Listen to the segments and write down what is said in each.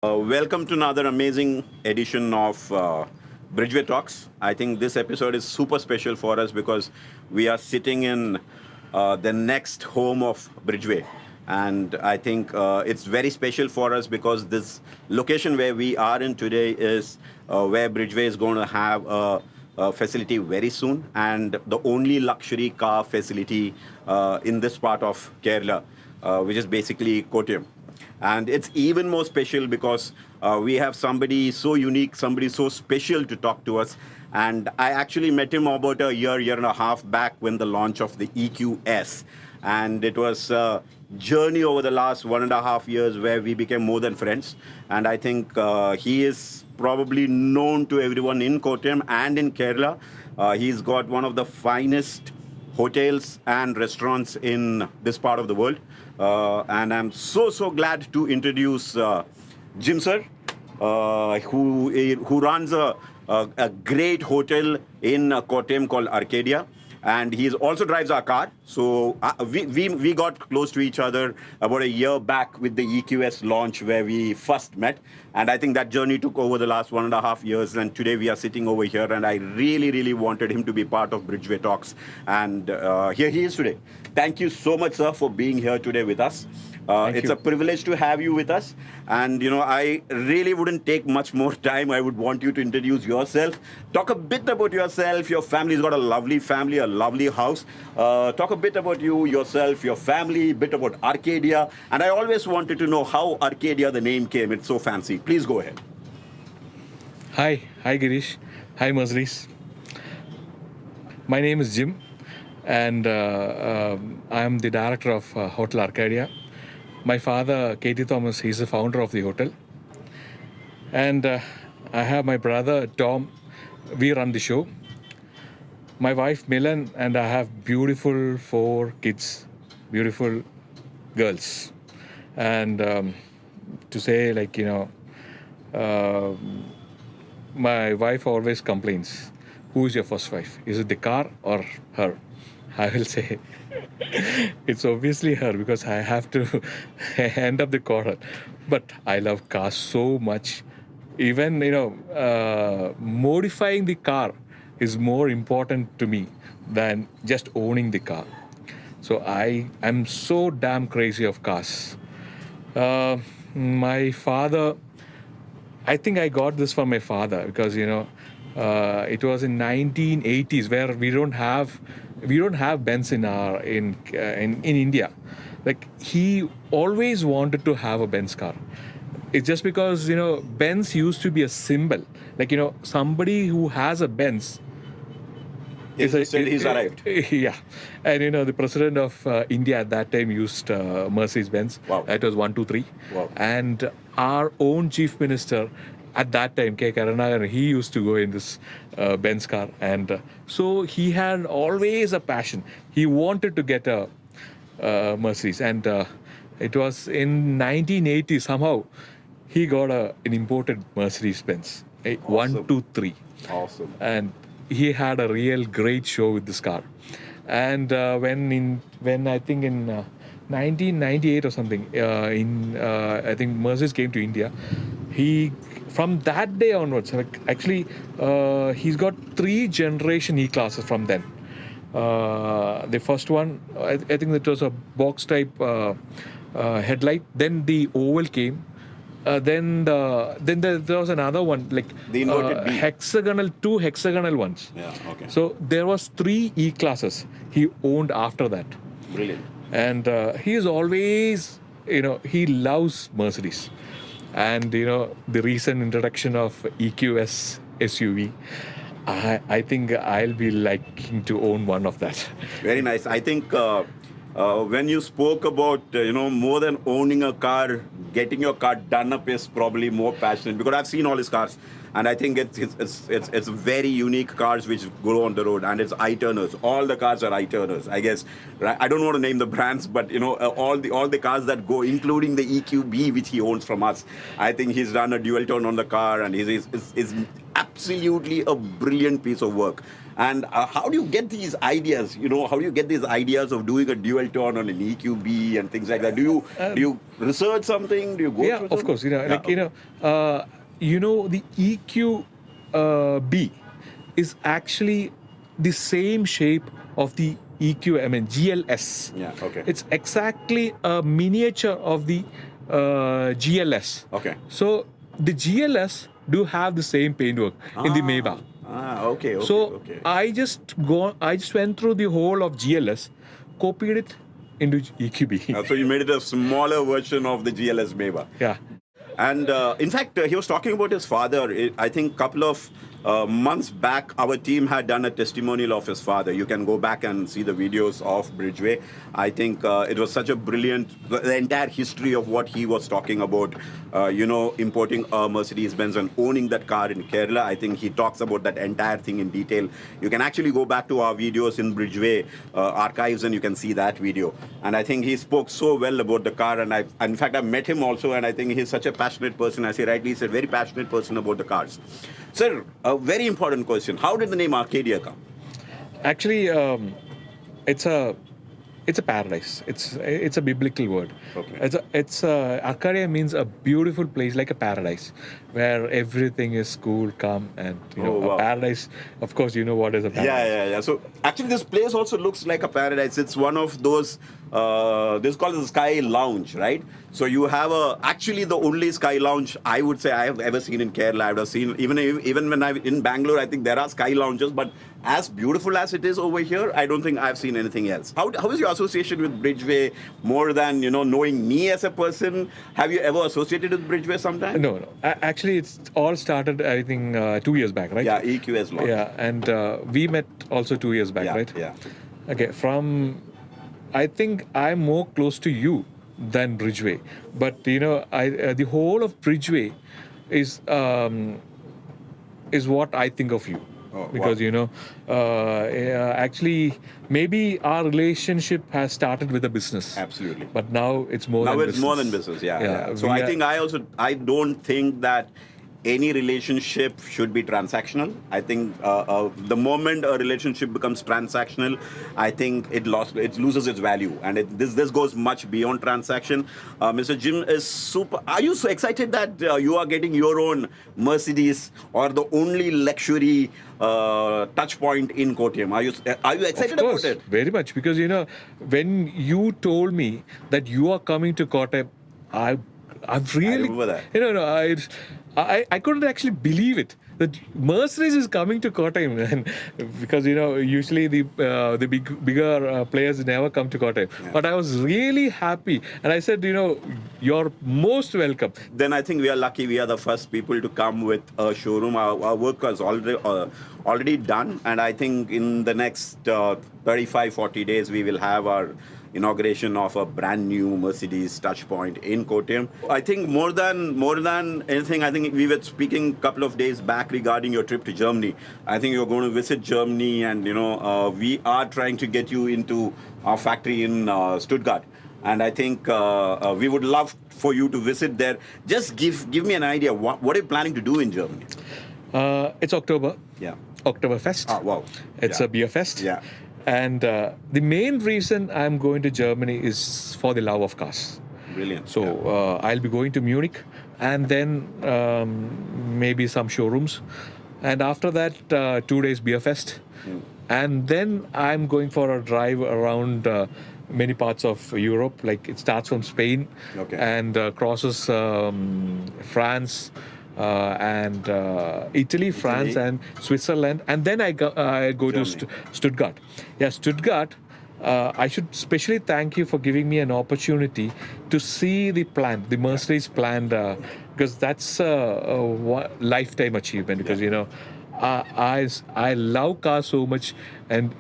Welcome to another amazing edition of Bridgeway Talks. I think this episode is super special for us because we are sitting in the next home of Bridgeway. And I think it's very special for us because this location where we are in today is where Bridgeway is going to have a facility very soon, and the only luxury car facility in this part of Kerala, which is basically Kottayam. And it's even more special because we have somebody so unique, somebody so special to talk to us. And I actually met him about a year and a half back when the launch of the EQS. And it was a journey over the last 1.5 years where we became more than friends. And I think he is probably known to everyone in Kottayam and in Kerala. He's got one of the finest hotels and restaurants in this part of the world. And I'm so glad to introduce Jim sir, who runs a great hotel in Kottayam called Arcadia. And he also drives our car. So we got close to each other about a year back with the EQS launch where we first met. And I think that journey took over the last 1.5 years. And today we are sitting over here. And I really wanted him to be part of Bridgeway Talks. And here he is today. Thank you so much, sir, for being here today with us. It's a privilege to have you with us. And, I really wouldn't take much more time. I would want you to introduce yourself. Talk a bit about yourself. Your family's got a lovely family, a lovely house. Talk a bit about you, yourself, your family, a bit about Arcadia. And I always wanted to know how Arcadia, the name came. It's so fancy. Please go ahead. Hi Girish. Hi Mercedes. My name is Jim, and I am the director of Hotel Arcadia. My father, Katie Thomas, he's the founder of the hotel. And I have my brother, Tom. We run the show. My wife, Milan, and I have beautiful 4 kids, beautiful girls. And to say, my wife always complains, who is your first wife? Is it the car or her? I will say it's obviously her because I have to end up the quarter. But I love cars so much. Even, modifying the car is more important to me than just owning the car. So I am so damn crazy of cars. My father, I think I got this from my father because, it was in 1980s where we don't have Benz in India. Like, he always wanted to have a Benz car. It's just because, Benz used to be a symbol. Like, somebody who has a Benz He's arrived. Yeah. And, the president of India at that time used Mercedes-Benz. Wow. That was 123. Wow. And our own chief minister at that time, K. Karunakaran, he used to go in this Benz car. And so he had always a passion. He wanted to get a Mercedes. And it was in 1980, somehow, he got an imported Mercedes-Benz. Awesome. 123. Awesome. And he had a real great show with this car. And when I think in 1998 or something, I think Mercedes came to India. From that day onwards, he's got 3 generation E-classes from then. The first one, I think it was a box type headlight. Then the oval came. Then there was another one, like The inverted B. 2 hexagonal ones. Yeah, okay. So there was 3 E-classes he owned after that. Brilliant. And he is always, he loves Mercedes. And, the recent introduction of EQS SUV, I think I'll be liking to own one of that. Very nice. I think when you spoke about, more than owning a car, getting your car done up is probably more passionate because I've seen all his cars. And I think it's very unique cars which go on the road, and it's I-turners. All the cars are I-turners, I guess. Right? I don't want to name the brands, but all the cars that go, including the EQB which he owns from us. I think he's done a dual tone on the car, and he's absolutely a brilliant piece of work. And how do you get these ideas? How do you get these ideas of doing a dual tone on an EQB and things like that? Do you research something? Do you go Yeah, through of something? course. The EQ B is actually the same shape of the GLS. Yeah, okay. It's exactly a miniature of the GLS. Okay. So the GLS do have the same paintwork in the Maybach. Okay. So Okay. I just went through the whole of GLS, copied it into EQB. So you made it a smaller version of the GLS Maybach. Yeah. And in fact, he was talking about his father. I think a couple of months back, our team had done a testimonial of his father. You can go back and see the videos of Bridgeway. I think it was such a brilliant, the entire history of what he was talking about, importing a Mercedes-Benz and owning that car in Kerala. I think he talks about that entire thing in detail. You can actually go back to our videos in Bridgeway archives and you can see that video. And I think he spoke so well about the car. And in fact, I met him also, and I think he's such a passionate person. As he rightly said, very passionate person about the cars. Sir, a very important question. How did the name Arcadia come? Actually, it's a paradise. It's a biblical word. Okay. Arcadia means a beautiful place, like a paradise, where everything is cool, calm, and wow. a paradise. Of course, you know what is a paradise. Yeah. So actually, this place also looks like a paradise. It's one of those. This is called the Sky Lounge, right? So you have actually the only Sky Lounge I would say I have ever seen in Kerala. I would have seen even when I'm in Bangalore. I think there are Sky Lounges, but as beautiful as it is over here, I don't think I've seen anything else. How is your association with Bridgeway more than knowing me as a person? Have you ever associated with Bridgeway sometime? No. Actually, it's all started, I think, 2 years back, right? Yeah, EQS launch. Yeah, and we met also 2 years back, right? Yeah. Okay, I think I'm more close to you than Bridgeway, but the whole of Bridgeway is what I think of you. Oh, because actually maybe our relationship has started with a business. Absolutely. But now it's more than business. More than business. Yeah. So I don't think that any relationship should be transactional. I think the moment a relationship becomes transactional, I think it loses its value, and this goes much beyond transaction. Mr. Jim is super. Are you so excited that you are getting your own Mercedes or the only luxury touch point in Kottayam? Are you excited about it? Very much, because when you told me that you are coming to Kottayam, I've really. I remember that. I couldn't actually believe it that Mercedes is coming to Kottayam, and because usually the bigger players never come to Kottayam. Yeah. But I was really happy, and I said, you're most welcome. Then I think we are lucky. We are the first people to come with a showroom. Our work is already done, and I think in the next 35-40 days we will have our inauguration of a brand new Mercedes touchpoint in Kottayam. I think more than anything, I think we were speaking a couple of days back regarding your trip to Germany. I think you're going to visit Germany, and we are trying to get you into our factory in Stuttgart. And I think we would love for you to visit there. Just give me an idea. What are you planning to do in Germany? It's October. Yeah. Oktoberfest. Oh, wow. It's a beer fest. Yeah. And the main reason I'm going to Germany is for the love of cars. Brilliant. So I'll be going to Munich, and then maybe some showrooms. And after that, 2 days beer fest. And then I'm going for a drive around many parts of Europe. Like it starts from Spain and crosses France, and Italy, France, and Switzerland, and then I go to Stuttgart. Yeah, Stuttgart. I should specially thank you for giving me an opportunity to see the plant, the Mercedes plant, because that's a lifetime achievement. Because I love cars so much, and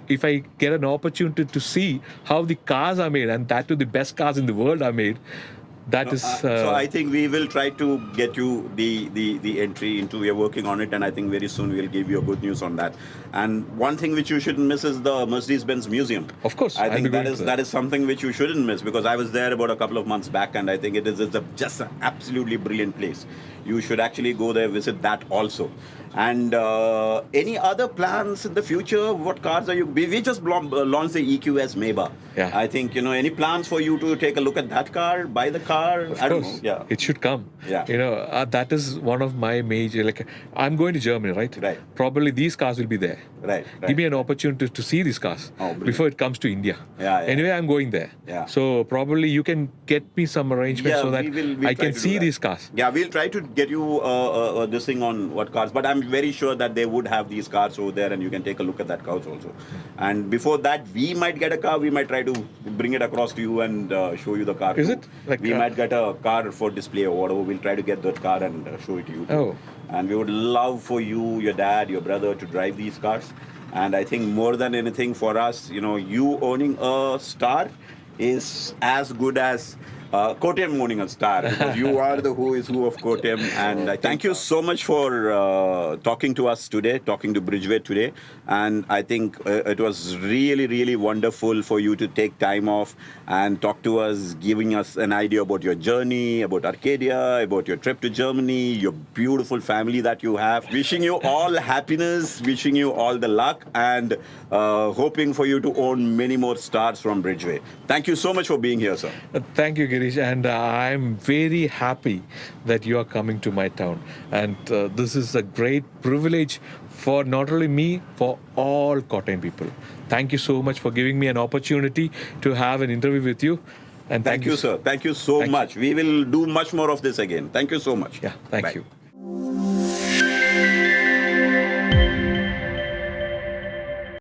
if I get an opportunity to see how the cars are made, and that too the best cars in the world are made, that is. So I think we will try to get you the entry into. We are working on it, and I think very soon we'll give you a good news on that. And one thing which you shouldn't miss is the Mercedes-Benz Museum. Of course, I I'll think be going to that is something which you shouldn't miss, because I was there about a couple of months back, and I think it's just an absolutely brilliant place. You should actually go there, visit that also. And any other plans in the future? What cars are you? We just launched the EQS Maybach. Yeah. I think, any plans for you to take a look at that car, buy the car? Of I don't course, know. Yeah. it should come. Yeah. That is one of my major. I'm going to Germany, right? Right. Probably these cars will be there. Right. Give me an opportunity to see these cars brilliant. before it comes to India. Yeah. Anyway, I'm going there. Yeah. So probably you can get me some arrangement so that we'll I try can to do see that. these cars. Yeah, we'll try to get you this thing on what cars, but I'm very sure that they would have these cars over there, and you can take a look at that cars also. And before that, we might get a car. We might try to bring it across to you and show you the car. Is too. it? We might get a car for display or whatever. We'll try to get that car and show it to you. Too. Oh. And we would love for you, your dad, your brother to drive these cars. And I think more than anything for us, you owning a Star is as good as Kotem owning a Star, because you are the who is who of Kotem. And I thank you so much for talking to us today, talking to Bridgeway today. And I think it was really, really wonderful for you to take time off and talk to us, giving us an idea about your journey, about Arcadia, about your trip to Germany, your beautiful family that you have. Wishing you all happiness, wishing you all the luck, and hoping for you to own many more stars from Bridgeway. Thank you so much for being here, sir. Thank you, Girish, and I'm very happy that you are coming to my town. And this is a great privilege for not only me, for all Kottayam people. Thank you so much for giving me an opportunity to have an interview with you. And Thank you, sir. Thank you so much. We will do much more of this again. Thank you so much. Yeah, thank Bye. you.